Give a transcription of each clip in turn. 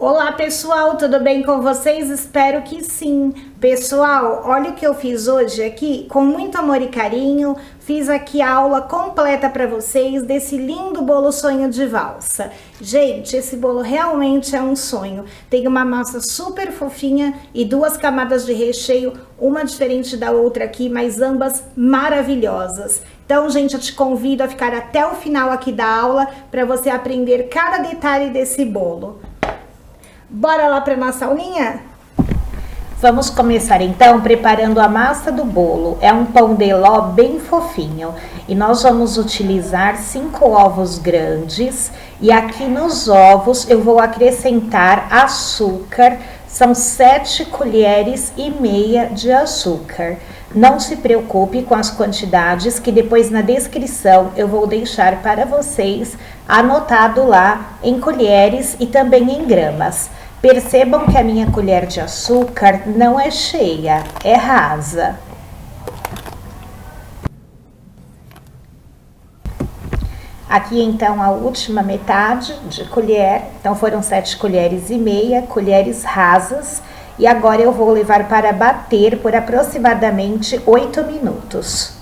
Olá pessoal, tudo bem com vocês? Espero que sim. Pessoal, olha o que eu fiz hoje aqui, com muito amor e carinho, fiz aqui a aula completa para vocês desse lindo bolo sonho de valsa. Gente, esse bolo realmente é um sonho. Tem uma massa super fofinha e duas camadas de recheio, uma diferente da outra aqui, mas ambas maravilhosas. Então, gente, eu te convido a ficar até o final aqui da aula para você aprender cada detalhe desse bolo. Bora lá para nossa aulinha? Vamos começar então preparando a massa do bolo. É um pão de ló bem fofinho e nós vamos utilizar 5 ovos grandes e aqui nos ovos eu vou acrescentar açúcar, são 7 colheres e meia de açúcar. Não se preocupe com as quantidades que depois na descrição eu vou deixar para vocês anotado lá em colheres e também em gramas. Percebam que a minha colher de açúcar não é cheia, é rasa. Aqui então a última metade de colher, então foram 7 colheres e meia, colheres rasas. E agora eu vou levar para bater por aproximadamente 8 minutos.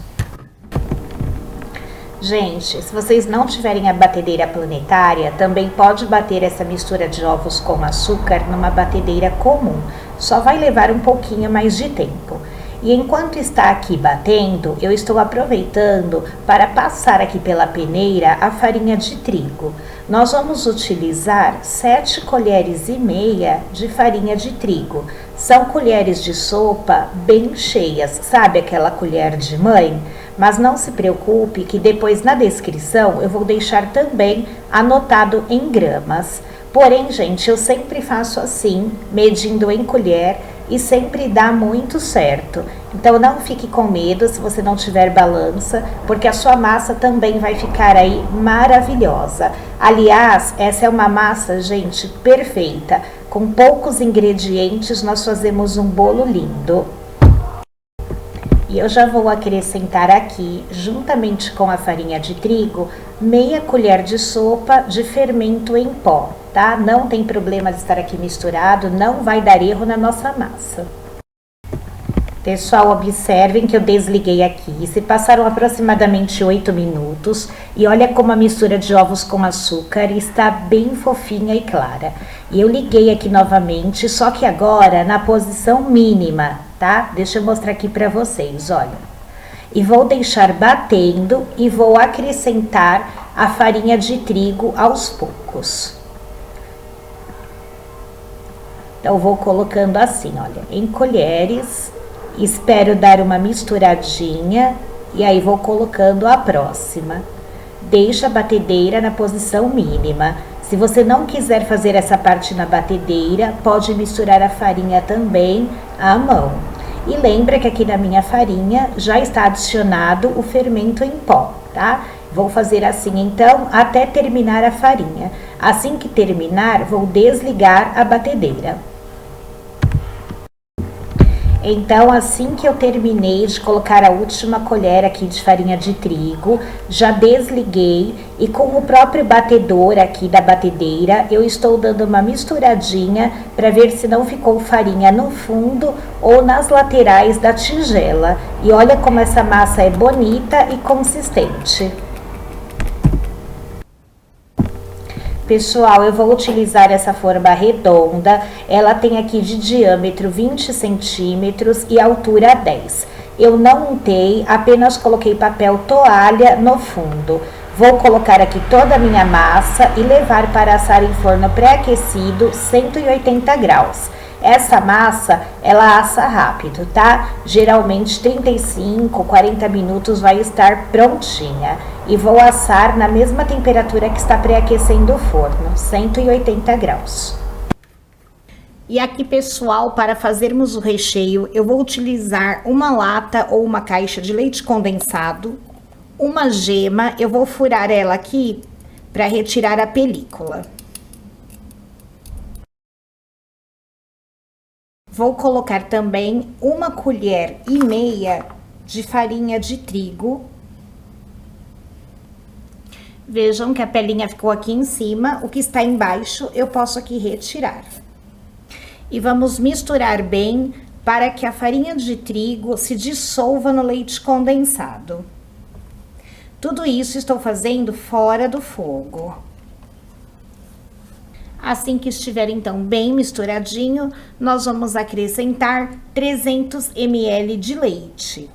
Gente, se vocês não tiverem a batedeira planetária, também pode bater essa mistura de ovos com açúcar numa batedeira comum. Só vai levar um pouquinho mais de tempo. E enquanto está aqui batendo, eu estou aproveitando para passar aqui pela peneira a farinha de trigo. Nós vamos utilizar 7 colheres e meia de farinha de trigo. São colheres de sopa bem cheias, sabe aquela colher de mãe? Mas não se preocupe que depois na descrição eu vou deixar também anotado em gramas. Porém, gente, eu sempre faço assim, medindo em colher e sempre dá muito certo. Então não fique com medo se você não tiver balança, porque a sua massa também vai ficar aí maravilhosa. Aliás, essa é uma massa, gente, perfeita. Com poucos ingredientes nós fazemos um bolo lindo. E eu já vou acrescentar aqui, juntamente com a farinha de trigo, meia colher de sopa de fermento em pó, tá? Não tem problema de estar aqui misturado, não vai dar erro na nossa massa. Pessoal, observem que eu desliguei aqui, se passaram aproximadamente 8 minutos e olha como a mistura de ovos com açúcar está bem fofinha e clara. E eu liguei aqui novamente, só que agora na posição mínima, tá? Deixa eu mostrar aqui para vocês, olha. E vou deixar batendo e vou acrescentar a farinha de trigo aos poucos. Então, vou colocando assim, olha, em colheres. Espero dar uma misturadinha e aí vou colocando a próxima. Deixa a batedeira na posição mínima. Se você não quiser fazer essa parte na batedeira, pode misturar a farinha também à mão. E lembra que aqui na minha farinha já está adicionado o fermento em pó, tá? Vou fazer assim então até terminar a farinha. Assim que terminar, vou desligar a batedeira. Então, assim que eu terminei de colocar a última colher aqui de farinha de trigo, já desliguei e com o próprio batedor aqui da batedeira, eu estou dando uma misturadinha para ver se não ficou farinha no fundo ou nas laterais da tigela. E olha como essa massa é bonita e consistente. Pessoal, eu vou utilizar essa forma redonda, ela tem aqui de diâmetro 20 centímetros e altura 10. Eu não untei, apenas coloquei papel toalha no fundo. Vou colocar aqui toda a minha massa e levar para assar em forno pré-aquecido 180 graus. Essa massa, ela assa rápido, tá? Geralmente 35, 40 minutos vai estar prontinha. E vou assar na mesma temperatura que está pré-aquecendo o forno, 180 graus. E aqui, pessoal, para fazermos o recheio, eu vou utilizar uma lata ou uma caixa de leite condensado, uma gema, eu vou furar ela aqui para retirar a película. Vou colocar também 1,5 colher de farinha de trigo. Vejam que a pelinha ficou aqui em cima, o que está embaixo eu posso aqui retirar. E vamos misturar bem para que a farinha de trigo se dissolva no leite condensado. Tudo isso estou fazendo fora do fogo. Assim que estiver então bem misturadinho, nós vamos acrescentar 300 ml de leite.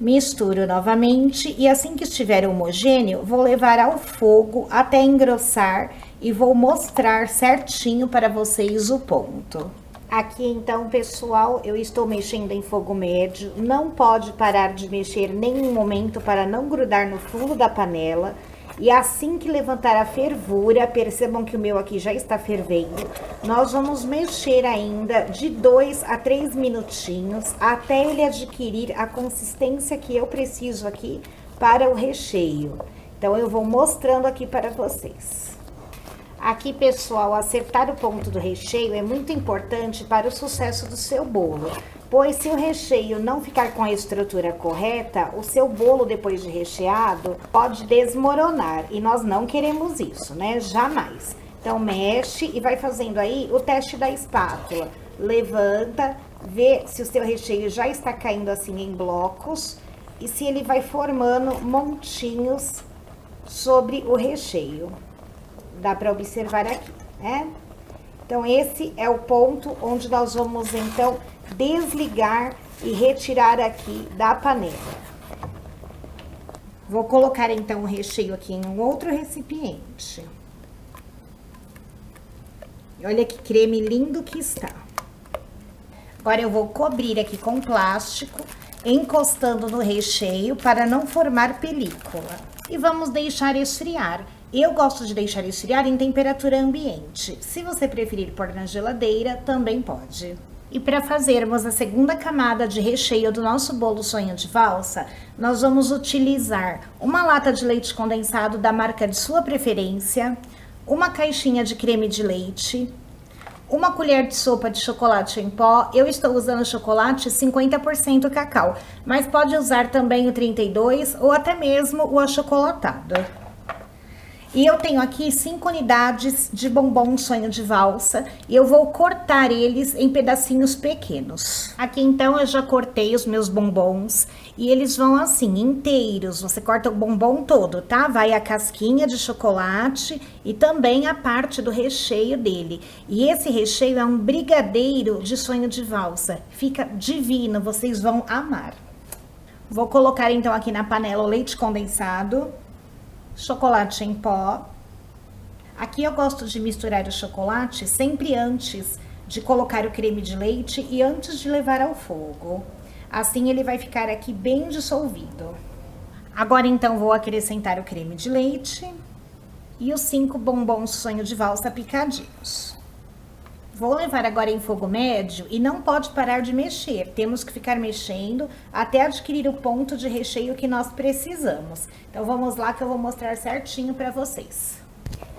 Misturo novamente e assim que estiver homogêneo, vou levar ao fogo até engrossar e vou mostrar certinho para vocês o ponto. Aqui então, pessoal, eu estou mexendo em fogo médio, não pode parar de mexer nenhum momento para não grudar no fundo da panela. E assim que levantar a fervura, percebam que o meu aqui já está fervendo, nós vamos mexer ainda de 2 a 3 minutinhos até ele adquirir a consistência que eu preciso aqui para o recheio. Então, eu vou mostrando aqui para vocês. Aqui, pessoal, acertar o ponto do recheio é muito importante para o sucesso do seu bolo. Pois se o recheio não ficar com a estrutura correta, o seu bolo depois de recheado pode desmoronar e nós não queremos isso, né? Jamais. Então mexe e vai fazendo aí o teste da espátula. Levanta, vê se o seu recheio já está caindo assim em blocos e se ele vai formando montinhos sobre o recheio. Dá para observar aqui, né? Então esse é o ponto onde nós vamos então desligar e retirar aqui da panela. Vou colocar então o recheio aqui em um outro recipiente. Olha que creme lindo que está. Agora eu vou cobrir aqui com plástico, encostando no recheio para não formar película. E vamos deixar esfriar. Eu gosto de deixar esfriar em temperatura ambiente. Se você preferir pôr na geladeira, também pode. E para fazermos a segunda camada de recheio do nosso bolo sonho de valsa, nós vamos utilizar uma lata de leite condensado da marca de sua preferência, uma caixinha de creme de leite, uma colher de sopa de chocolate em pó. Eu estou usando chocolate 50% cacau, mas pode usar também o 32% ou até mesmo o achocolatado. E eu tenho aqui 5 unidades de bombom sonho de valsa e eu vou cortar eles em pedacinhos pequenos. Aqui então eu já cortei os meus bombons e eles vão assim, inteiros. Você corta o bombom todo, tá? Vai a casquinha de chocolate e também a parte do recheio dele. E esse recheio é um brigadeiro de sonho de valsa. Fica divino, vocês vão amar. Vou colocar então aqui na panela o leite condensado, chocolate em pó. Aqui eu gosto de misturar o chocolate sempre antes de colocar o creme de leite e antes de levar ao fogo. Assim ele vai ficar aqui bem dissolvido. Agora então vou acrescentar o creme de leite e os 5 bombons sonho de valsa picadinhos. Vou levar agora em fogo médio e não pode parar de mexer. Temos que ficar mexendo até adquirir o ponto de recheio que nós precisamos. Então vamos lá que eu vou mostrar certinho para vocês.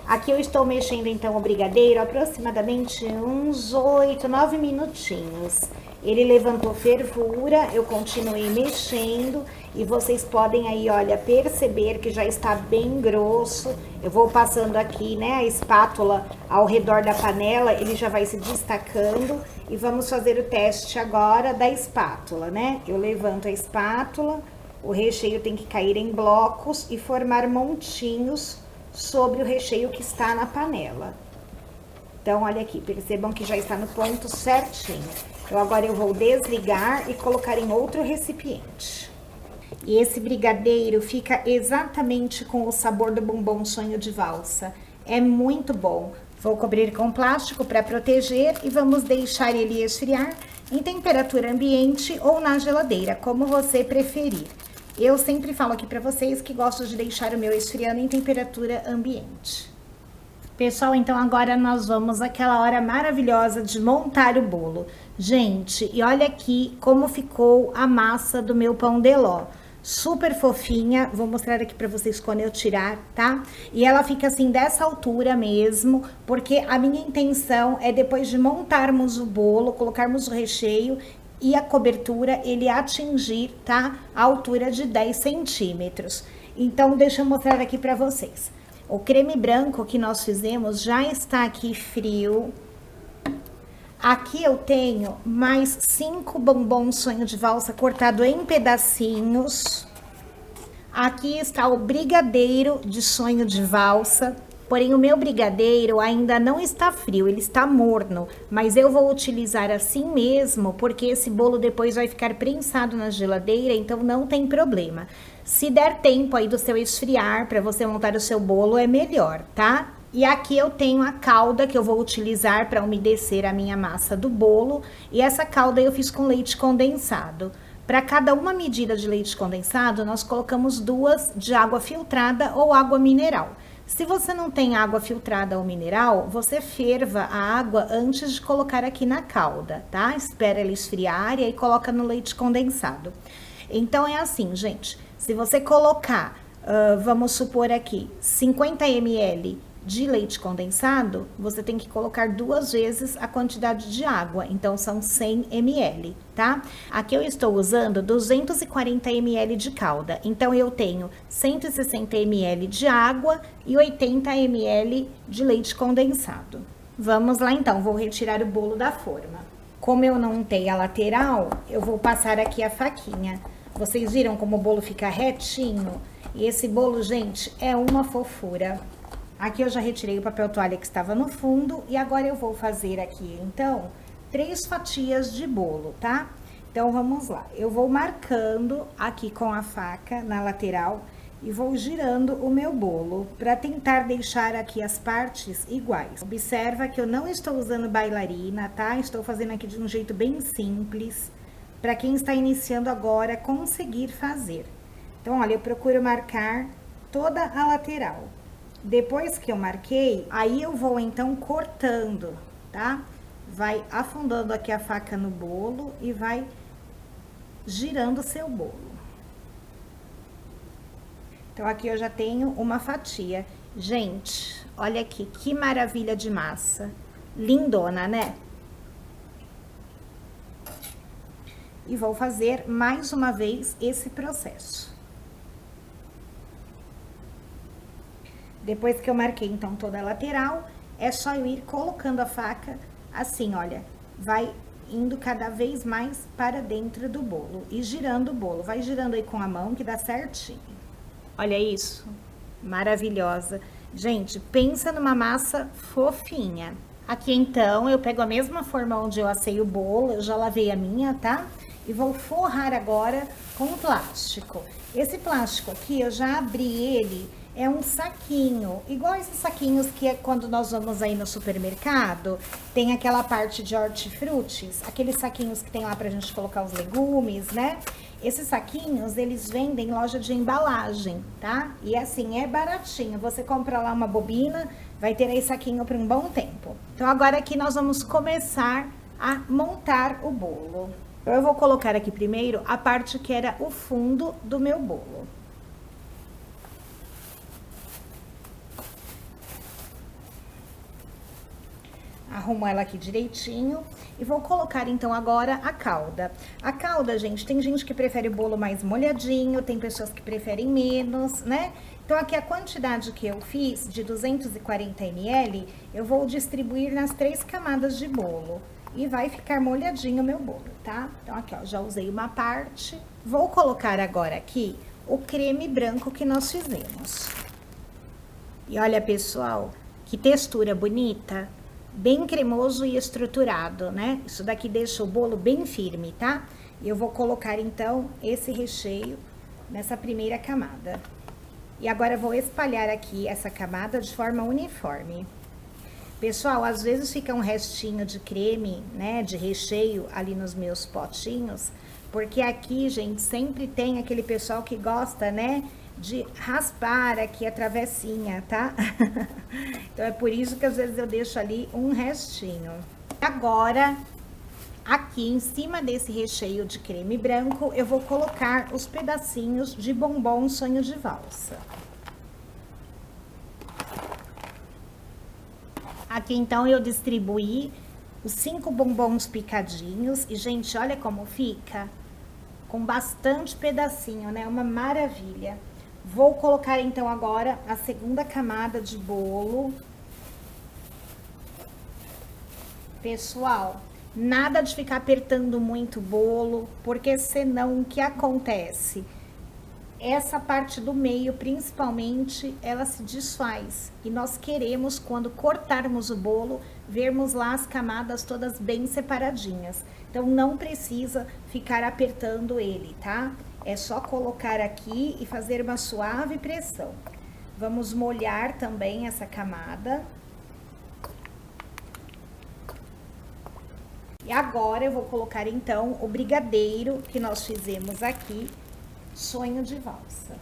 Aqui eu estou mexendo então o brigadeiro aproximadamente uns 8, 9 minutinhos. Ele levantou fervura, eu continuei mexendo e vocês podem aí, olha, perceber que já está bem grosso. Eu vou passando aqui, né, a espátula ao redor da panela, ele já vai se destacando. E vamos fazer o teste agora da espátula, né? Eu levanto a espátula, o recheio tem que cair em blocos e formar montinhos sobre o recheio que está na panela. Então, olha aqui, percebam que já está no ponto certinho. Então, agora eu vou desligar e colocar em outro recipiente. E esse brigadeiro fica exatamente com o sabor do bombom sonho de valsa. É muito bom. Vou cobrir com plástico para proteger e vamos deixar ele esfriar em temperatura ambiente ou na geladeira, como você preferir. Eu sempre falo aqui para vocês que gosto de deixar o meu esfriando em temperatura ambiente. Pessoal, então agora nós vamos àquela hora maravilhosa de montar o bolo. Gente, e olha aqui como ficou a massa do meu pão de ló. Super fofinha, vou mostrar aqui pra vocês quando eu tirar, tá? E ela fica assim dessa altura mesmo, porque a minha intenção é depois de montarmos o bolo, colocarmos o recheio e a cobertura, ele atingir, tá? A altura de 10 centímetros. Então, deixa eu mostrar aqui pra vocês. O creme branco que nós fizemos já está aqui frio. Aqui eu tenho mais 5 bombons sonho de valsa cortado em pedacinhos. Aqui está o brigadeiro de sonho de valsa. Porém, o meu brigadeiro ainda não está frio, ele está morno. Mas eu vou utilizar assim mesmo, porque esse bolo depois vai ficar prensado na geladeira, então não tem problema. Se der tempo aí do seu esfriar para você montar o seu bolo, é melhor, tá? E aqui eu tenho a calda que eu vou utilizar para umedecer a minha massa do bolo. E essa calda eu fiz com leite condensado. Para cada uma medida de leite condensado, nós colocamos 2 de água filtrada ou água mineral. Se você não tem água filtrada ou mineral, você ferva a água antes de colocar aqui na calda, tá? Espera ela esfriar e aí coloca no leite condensado. Então, é assim, gente. Se você colocar, vamos supor aqui, 50 ml de leite condensado, você tem que colocar 2 vezes a quantidade de água, então são 100 ml, tá? Aqui eu estou usando 240 ml de calda, então eu tenho 160 ml de água e 80 ml de leite condensado. Vamos lá então, vou retirar o bolo da forma. Como eu não untei a lateral, eu vou passar aqui a faquinha. Vocês viram como o bolo fica retinho? E esse bolo, gente, é uma fofura. Aqui eu já retirei o papel toalha que estava no fundo e agora eu vou fazer aqui, então, 3 fatias de bolo, tá? Então, vamos lá. Eu vou marcando aqui com a faca na lateral e vou girando o meu bolo para tentar deixar aqui as partes iguais. Observa que eu não estou usando bailarina, tá? Estou fazendo aqui de um jeito bem simples, para quem está iniciando agora conseguir fazer. Então, olha, eu procuro marcar toda a lateral. Depois que eu marquei, aí eu vou então cortando, tá? Vai afundando aqui a faca no bolo e vai girando o seu bolo. Então, aqui eu já tenho uma fatia. Gente, olha aqui, que maravilha de massa. Lindona, né? E vou fazer mais uma vez esse processo. Depois que eu marquei, então, toda a lateral, é só eu ir colocando a faca assim, olha, vai indo cada vez mais para dentro do bolo e girando o bolo. Vai girando aí com a mão que dá certinho. Olha isso, maravilhosa. Gente, pensa numa massa fofinha. Aqui, então, eu pego a mesma forma onde eu assei o bolo, eu já lavei a minha, tá? E vou forrar agora com plástico. Esse plástico aqui, eu já abri ele... É um saquinho, igual esses saquinhos que é quando nós vamos aí no supermercado, tem aquela parte de hortifrutis, aqueles saquinhos que tem lá pra gente colocar os legumes, né? Esses saquinhos, eles vendem em loja de embalagem, tá? E assim, é baratinho, você compra lá uma bobina, vai ter aí saquinho por um bom tempo. Então, agora aqui nós vamos começar a montar o bolo. Eu vou colocar aqui primeiro a parte que era o fundo do meu bolo. Arrumo ela aqui direitinho e vou colocar então agora a calda. A calda, gente, tem gente que prefere o bolo mais molhadinho, tem pessoas que preferem menos, né? Então aqui a quantidade que eu fiz de 240 ml, eu vou distribuir nas 3 camadas de bolo. E vai ficar molhadinho o meu bolo, tá? Então aqui, ó, já usei uma parte. Vou colocar agora aqui o creme branco que nós fizemos. E olha, pessoal, que textura bonita! Bem cremoso e estruturado, né? Isso daqui deixa o bolo bem firme, tá? E eu vou colocar, então, esse recheio nessa primeira camada. E agora eu vou espalhar aqui essa camada de forma uniforme. Pessoal, às vezes fica um restinho de creme, né, de recheio ali nos meus potinhos, porque aqui, gente, sempre tem aquele pessoal que gosta, né, de raspar aqui a travessinha, tá? Então, é por isso que às vezes eu deixo ali um restinho. Agora, aqui em cima desse recheio de creme branco, eu vou colocar os pedacinhos de bombom sonho de valsa. Aqui, então, eu distribuí os 5 bombons picadinhos. E, gente, olha como fica. Com bastante pedacinho, né? Uma maravilha. Vou colocar então agora a segunda camada de bolo. Pessoal, nada de ficar apertando muito o bolo, porque senão o que acontece? Essa parte do meio, principalmente, ela se desfaz. E nós queremos, quando cortarmos o bolo, vermos lá as camadas todas bem separadinhas. Então, não precisa ficar apertando ele, tá? É só colocar aqui e fazer uma suave pressão. Vamos molhar também essa camada. E agora eu vou colocar, então, o brigadeiro que nós fizemos aqui. Sonho de valsa.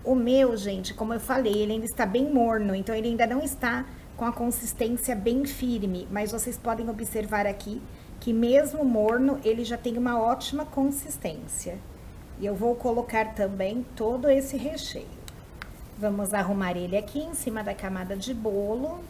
O meu, gente, como eu falei, ele ainda está bem morno, então ele ainda não está com a consistência bem firme, mas vocês podem observar aqui que mesmo morno, ele já tem uma ótima consistência. E eu vou colocar também todo esse recheio. Vamos arrumar ele aqui em cima da camada de bolo.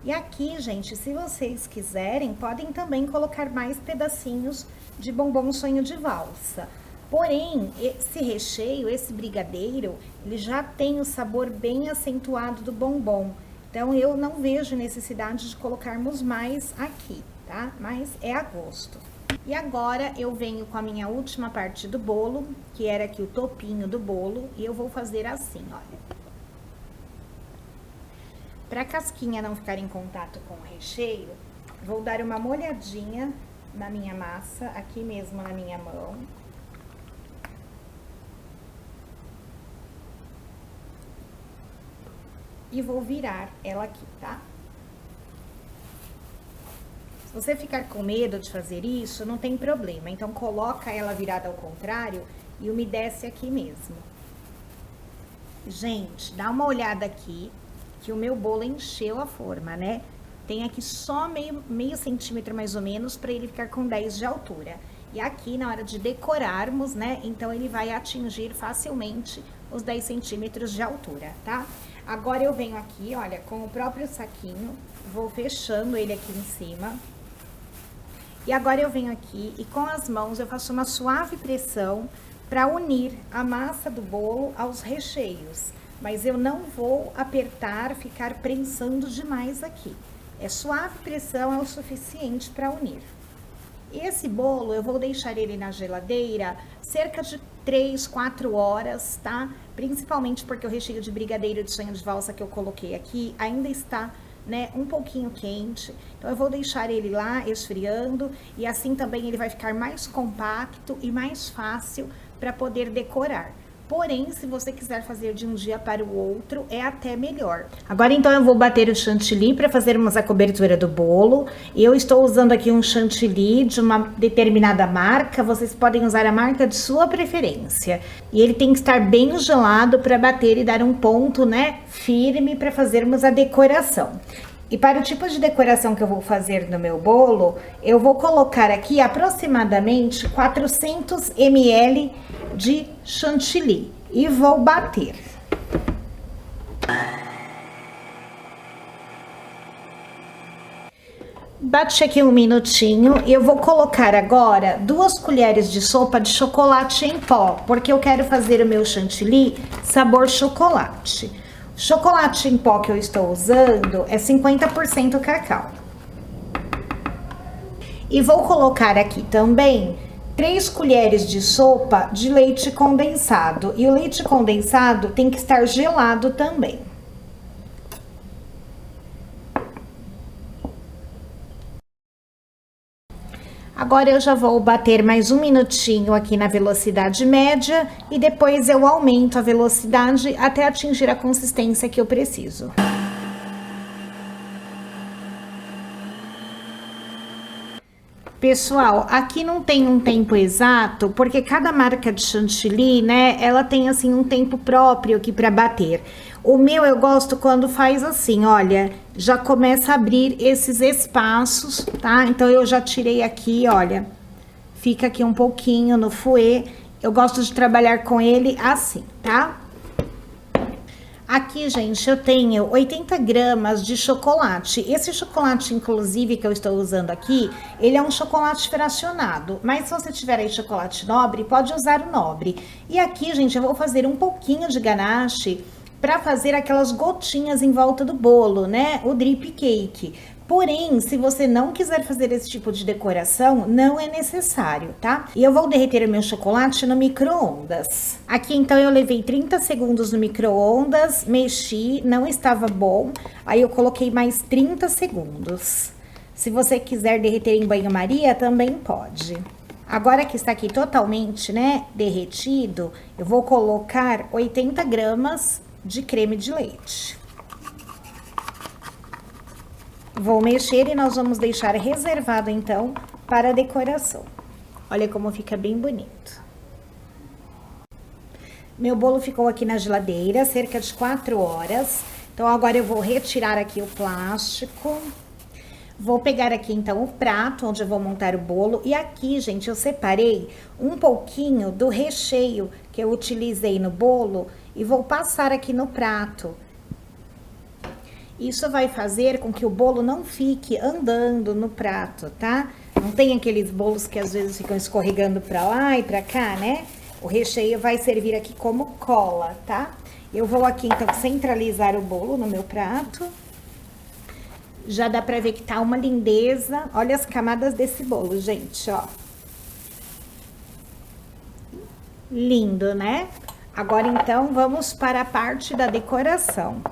E aqui, gente, se vocês quiserem, podem também colocar mais pedacinhos de bombom sonho de valsa. Porém, esse recheio, esse brigadeiro, ele já tem o sabor bem acentuado do bombom. Então, eu não vejo necessidade de colocarmos mais aqui, tá? Mas é a gosto. E agora, eu venho com a minha última parte do bolo, que era aqui o topinho do bolo, e eu vou fazer assim, olha. Para a casquinha não ficar em contato com o recheio, vou dar uma molhadinha na minha massa, aqui mesmo na minha mão. E vou virar ela aqui, tá? Se você ficar com medo de fazer isso, não tem problema. Então, coloca ela virada ao contrário e umedece aqui mesmo. Gente, dá uma olhada aqui, que o meu bolo encheu a forma, né? Tem aqui só meio centímetro mais ou menos para ele ficar com 10 de altura. E aqui, na hora de decorarmos, né? Então, ele vai atingir facilmente os 10 centímetros de altura, tá? Agora, eu venho aqui, olha, com o próprio saquinho, vou fechando ele aqui em cima. E agora, eu venho aqui e com as mãos eu faço uma suave pressão para unir a massa do bolo aos recheios. Mas eu não vou apertar, ficar prensando demais aqui. É suave pressão, é o suficiente para unir. Esse bolo, eu vou deixar ele na geladeira cerca de 3, 4 horas, tá? Principalmente porque o recheio de brigadeiro de sonho de valsa que eu coloquei aqui ainda está, né, um pouquinho quente. Então, eu vou deixar ele lá esfriando e assim também ele vai ficar mais compacto e mais fácil para poder decorar. Porém, se você quiser fazer de um dia para o outro, é até melhor. Agora, então, eu vou bater o chantilly para fazermos a cobertura do bolo. E eu estou usando aqui um chantilly de uma determinada marca. Vocês podem usar a marca de sua preferência. E ele tem que estar bem gelado para bater e dar um ponto, né, firme para fazermos a decoração. E para o tipo de decoração que eu vou fazer no meu bolo, eu vou colocar aqui aproximadamente 400 ml de chantilly e vou bater. Bate aqui um minutinho e eu vou colocar agora 2 colheres de sopa de chocolate em pó, porque eu quero fazer o meu chantilly sabor chocolate. O chocolate em pó que eu estou usando é 50% cacau. E vou colocar aqui também 3 colheres de sopa de leite condensado. E o leite condensado tem que estar gelado também. Agora eu já vou bater mais um minutinho aqui na velocidade média e depois eu aumento a velocidade até atingir a consistência que eu preciso. Pessoal, aqui não tem um tempo exato, porque cada marca de chantilly, né, ela tem assim um tempo próprio aqui para bater. O meu eu gosto quando faz assim, olha, já começa a abrir esses espaços, tá? Então eu já tirei aqui, olha, fica aqui um pouquinho no fouet. Eu gosto de trabalhar com ele assim, tá? Aqui, gente, eu tenho 80 gramas de chocolate. Esse chocolate, inclusive, que eu estou usando aqui, ele é um chocolate fracionado. Mas se você tiver aí chocolate nobre, pode usar o nobre. E aqui, gente, eu vou fazer um pouquinho de ganache para fazer aquelas gotinhas em volta do bolo, né? O drip cake. Porém, se você não quiser fazer esse tipo de decoração, não é necessário, tá? E eu vou derreter o meu chocolate no micro-ondas. Aqui, então, eu levei 30 segundos no micro-ondas, mexi, não estava bom. Aí eu coloquei mais 30 segundos. Se você quiser derreter em banho-maria, também pode. Agora que está aqui totalmente, né, derretido, eu vou colocar 80 gramas de creme de leite. Vou mexer e nós vamos deixar reservado, então, para a decoração. Olha como fica bem bonito. Meu bolo ficou aqui na geladeira, cerca de 4 horas. Então, agora eu vou retirar aqui o plástico. Vou pegar aqui, então, o prato onde eu vou montar o bolo. E aqui, gente, eu separei um pouquinho do recheio que eu utilizei no bolo e vou passar aqui no prato. Isso vai fazer com que o bolo não fique andando no prato, tá? Não tem aqueles bolos que às vezes ficam escorregando pra lá e pra cá, né? O recheio vai servir aqui como cola, tá? Eu vou aqui, então, centralizar o bolo no meu prato. Já dá pra ver que tá uma lindeza. Olha as camadas desse bolo, gente, ó. Lindo, né? Agora, então, vamos para a parte da decoração.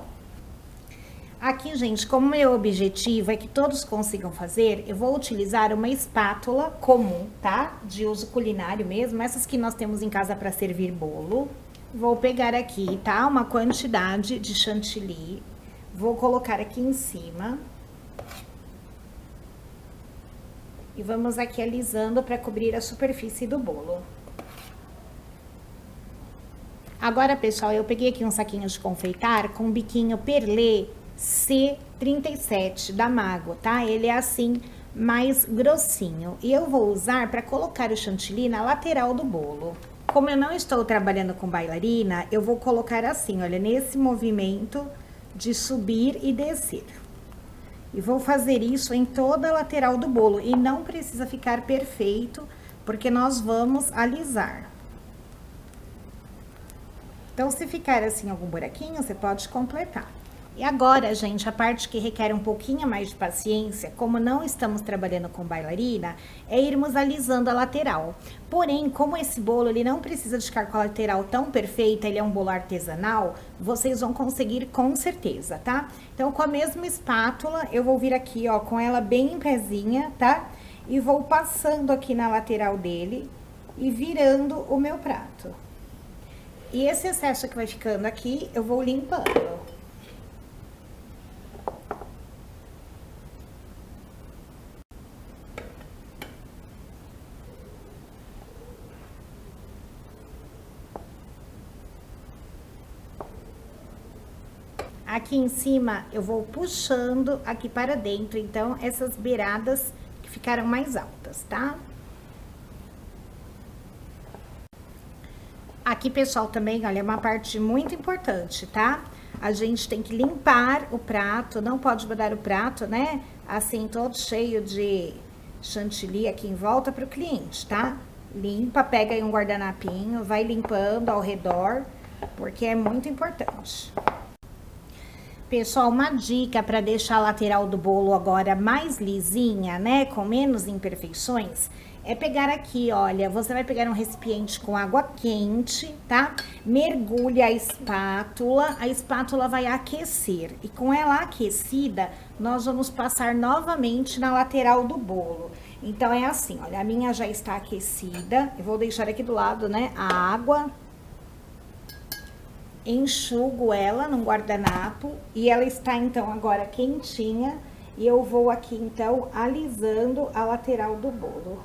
Aqui, gente, como meu objetivo é que todos consigam fazer, eu vou utilizar uma espátula comum, tá? De uso culinário mesmo, essas que nós temos em casa para servir bolo. Vou pegar aqui, tá? Uma quantidade de chantilly. Vou colocar aqui em cima. E vamos aqui alisando para cobrir a superfície do bolo. Agora, pessoal, eu peguei aqui um saquinho de confeitar com um biquinho perlê C37 da Mago, tá? Ele é assim, mais grossinho. E eu vou usar para colocar o chantilly na lateral do bolo. Como eu não estou trabalhando com bailarina, eu vou colocar assim, olha, nesse movimento de subir e descer. E vou fazer isso em toda a lateral do bolo. E não precisa ficar perfeito, porque nós vamos alisar. Então, se ficar assim algum buraquinho, você pode completar. E agora, gente, a parte que requer um pouquinho mais de paciência, como não estamos trabalhando com bailarina, é irmos alisando a lateral. Porém, como esse bolo ele não precisa de ficar com a lateral tão perfeita, ele é um bolo artesanal, vocês vão conseguir com certeza, tá? Então, com a mesma espátula, eu vou vir aqui, ó, com ela bem em pezinha, tá? E vou passando aqui na lateral dele e virando o meu prato. E esse excesso que vai ficando aqui, eu vou limpando. Aqui em cima, eu vou puxando aqui para dentro, então, essas beiradas que ficaram mais altas, tá? Aqui, pessoal, também, olha, é uma parte muito importante, tá? A gente tem que limpar o prato, não pode botar o prato, né? Assim, todo cheio de chantilly aqui em volta para o cliente, tá? Limpa, pega aí um guardanapinho, vai limpando ao redor, porque é muito importante. Pessoal, uma dica para deixar a lateral do bolo agora mais lisinha, né, com menos imperfeições, é pegar aqui, olha, você vai pegar um recipiente com água quente, tá? Mergulha a espátula vai aquecer. E com ela aquecida, nós vamos passar novamente na lateral do bolo. Então, é assim, olha, a minha já está aquecida, eu vou deixar aqui do lado, né, a água. Enxugo ela num guardanapo e ela está, então, agora quentinha. E eu vou aqui, então, alisando a lateral do bolo.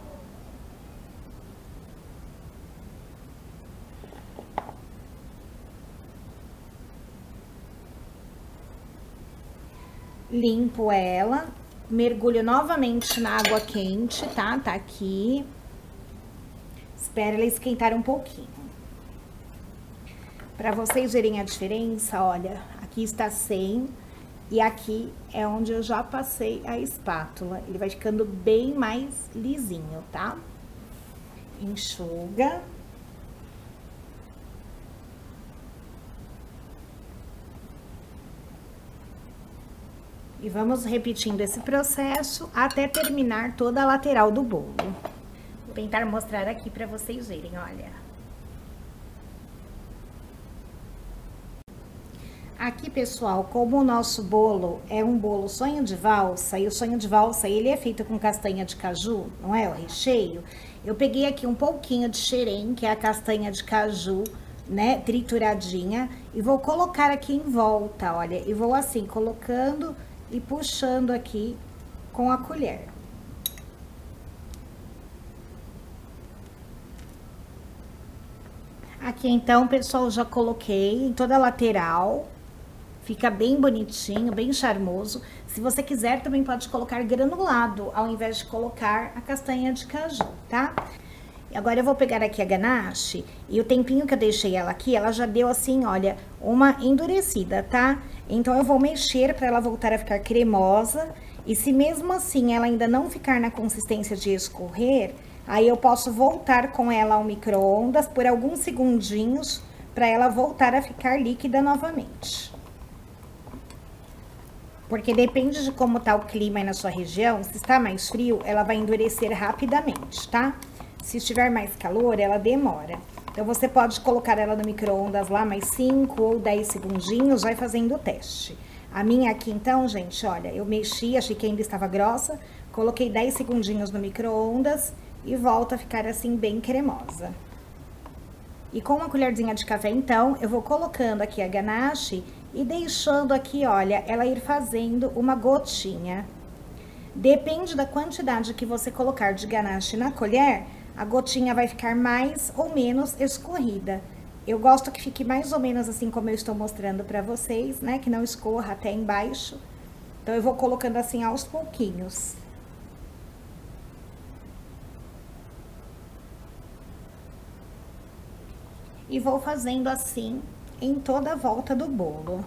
Limpo ela, mergulho novamente na água quente, tá? Tá aqui. Espera ela esquentar um pouquinho. Para vocês verem a diferença, olha, aqui está sem e aqui é onde eu já passei a espátula. Ele vai ficando bem mais lisinho, tá? Enxuga. E vamos repetindo esse processo até terminar toda a lateral do bolo. Vou tentar mostrar aqui para vocês verem, olha. Aqui, pessoal, como o nosso bolo é um bolo sonho de valsa, e o sonho de valsa, ele é feito com castanha de caju, não é? O recheio. Eu peguei aqui um pouquinho de xerém, que é a castanha de caju, né, trituradinha, e vou colocar aqui em volta, olha, e vou assim, colocando e puxando aqui com a colher. Aqui, então, pessoal, já coloquei em toda a lateral. Fica bem bonitinho, bem charmoso. Se você quiser, também pode colocar granulado, ao invés de colocar a castanha de caju, tá? E agora eu vou pegar aqui a ganache, e o tempinho que eu deixei ela aqui, ela já deu assim, olha, uma endurecida, tá? Então eu vou mexer para ela voltar a ficar cremosa, e se mesmo assim ela ainda não ficar na consistência de escorrer, aí eu posso voltar com ela ao micro-ondas por alguns segundinhos, para ela voltar a ficar líquida novamente. Porque depende de como tá o clima aí na sua região, se está mais frio, ela vai endurecer rapidamente, tá? Se estiver mais calor, ela demora. Então, você pode colocar ela no micro-ondas lá mais 5 ou 10 segundinhos, vai fazendo o teste. A minha aqui, então, gente, olha, eu mexi, achei que ainda estava grossa, coloquei 10 segundinhos no micro-ondas e volta a ficar assim, bem cremosa. E com uma colherzinha de café, então, eu vou colocando aqui a ganache e deixando aqui, olha, ela ir fazendo uma gotinha. Depende da quantidade que você colocar de ganache na colher, a gotinha vai ficar mais ou menos escorrida. Eu gosto que fique mais ou menos assim como eu estou mostrando pra vocês, né? Que não escorra até embaixo. Então, eu vou colocando assim aos pouquinhos. E vou fazendo assim em toda a volta do bolo.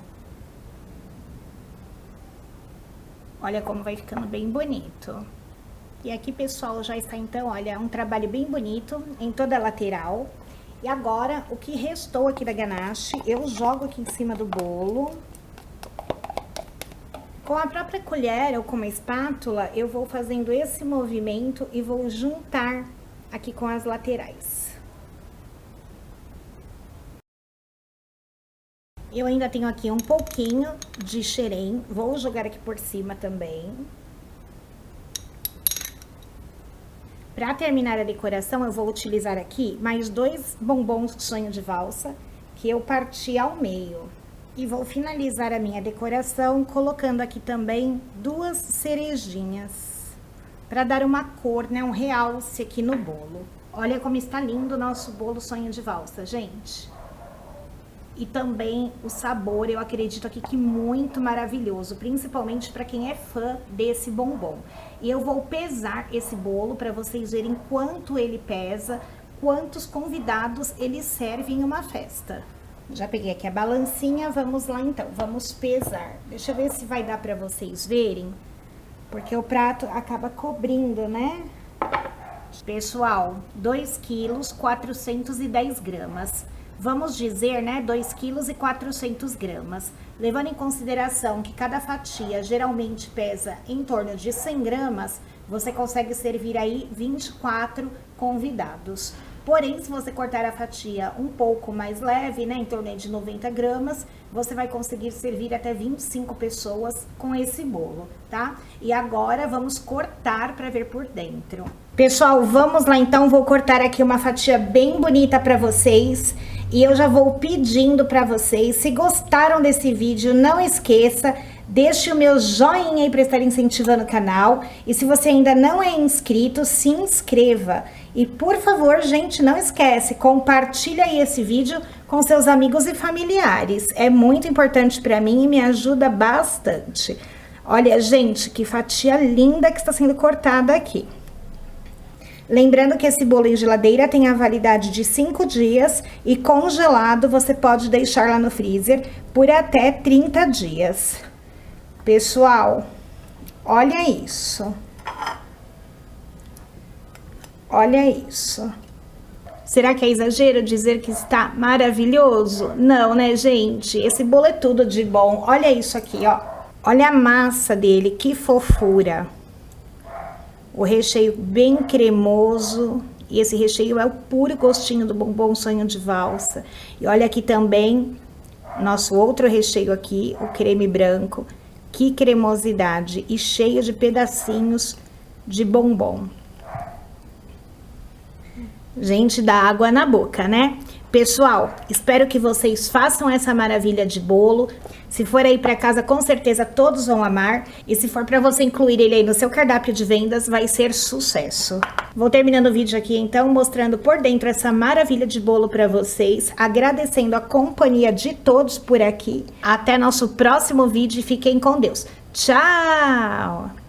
Olha como vai ficando bem bonito. E aqui, pessoal, já está então, olha, um trabalho bem bonito em toda a lateral. E agora, o que restou aqui da ganache, eu jogo aqui em cima do bolo. Com a própria colher ou com uma espátula, eu vou fazendo esse movimento e vou juntar aqui com as laterais. Eu ainda tenho aqui um pouquinho de xerém, vou jogar aqui por cima também. Para terminar a decoração, eu vou utilizar aqui mais 2 bombons de sonho de valsa, que eu parti ao meio. E vou finalizar a minha decoração colocando aqui também 2 cerejinhas, para dar uma cor, né, um realce aqui no bolo. Olha como está lindo o nosso bolo sonho de valsa, gente. E também o sabor, eu acredito aqui que muito maravilhoso, principalmente para quem é fã desse bombom. E eu vou pesar esse bolo para vocês verem quanto ele pesa, quantos convidados ele serve em uma festa. Já peguei aqui a balancinha, vamos lá então, vamos pesar. Deixa eu ver se vai dar para vocês verem, porque o prato acaba cobrindo, né? Pessoal, 2 quilos, 410 gramas. Vamos dizer, né, 2 quilos e 400 gramas. Levando em consideração que cada fatia geralmente pesa em torno de 100 gramas, você consegue servir aí 24 convidados. Porém, se você cortar a fatia um pouco mais leve, né, em torno de 90 gramas, você vai conseguir servir até 25 pessoas com esse bolo, tá? E agora vamos cortar para ver por dentro. Pessoal, vamos lá então, vou cortar aqui uma fatia bem bonita para vocês. E eu já vou pedindo para vocês, se gostaram desse vídeo, não esqueça, deixe o meu joinha aí para estar incentivando o canal. E se você ainda não é inscrito, se inscreva. E por favor, gente, não esquece, compartilha aí esse vídeo com seus amigos e familiares. É muito importante para mim e me ajuda bastante. Olha, gente, que fatia linda que está sendo cortada aqui. Lembrando que esse bolo em geladeira tem a validade de 5 dias e congelado você pode deixar lá no freezer por até 30 dias. Pessoal, olha isso. Olha isso. Será que é exagero dizer que está maravilhoso? Não, né, gente? Esse bolo é tudo de bom. Olha isso aqui, ó. Olha a massa dele, que fofura. O recheio bem cremoso. E esse recheio é o puro gostinho do bombom sonho de valsa. E olha aqui também, nosso outro recheio aqui, o creme branco. Que cremosidade e cheio de pedacinhos de bombom. Gente, dá água na boca, né? Pessoal, espero que vocês façam essa maravilha de bolo. Se for aí para casa, com certeza todos vão amar. E se for para você incluir ele aí no seu cardápio de vendas, vai ser sucesso. Vou terminando o vídeo aqui, então, mostrando por dentro essa maravilha de bolo para vocês. Agradecendo a companhia de todos por aqui. Até nosso próximo vídeo e fiquem com Deus. Tchau!